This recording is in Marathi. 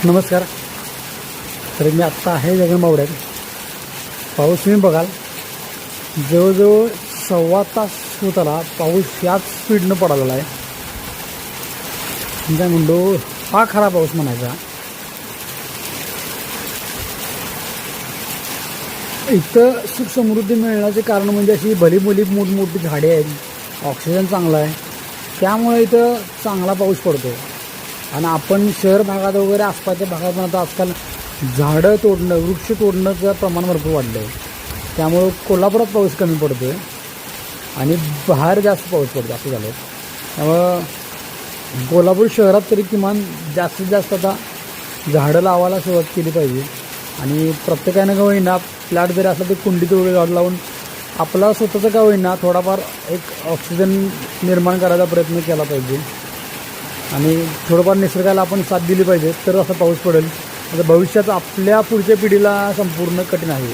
नमस्कार. तर मी आत्ता आहे गगनबावड्यात. पाऊस तुम्ही बघाल जवळजवळ 1.25 तास होत आला. पाऊस याच स्पीडनं पडालेला आहे. काय म्हणतो हा खरा पाऊस म्हणायचा. इथं सुख समृद्धी मिळण्याचे कारण म्हणजे अशी भलीभली मोठमोठी झाडे आहेत, ऑक्सिजन चांगला आहे, त्यामुळे इथं चांगला पाऊस पडतो. आणि आपण शहर भागात वगैरे आसपासच्या भागात पण आता आजकाल झाडं तोडणं, वृक्ष तोडण्याचं प्रमाण भरपूर वाढलं आहे. त्यामुळं कोल्हापुरात पाऊस कमी पडतो आहे आणि बाहेर जास्त पाऊस पडतो असं झालं. त्यामुळं कोल्हापूर शहरात तरी किमान जास्तीत जास्त आता झाडं लावायला सुरुवात केली पाहिजे. आणि प्रत्येकानं का होईना फ्लॅट जरी असला तरी कुंडीत वगैरे झाड लावून आपला स्वतःचं का होईना थोडाफार एक ऑक्सिजन निर्माण करायचा प्रयत्न केला पाहिजे. आणि थोडंफार निसर्गाला आपण साथ दिली पाहिजे तर असा पाऊस पडेल. आता भविष्यात आपल्या पुढच्या पिढीला संपूर्ण कठीण आहे.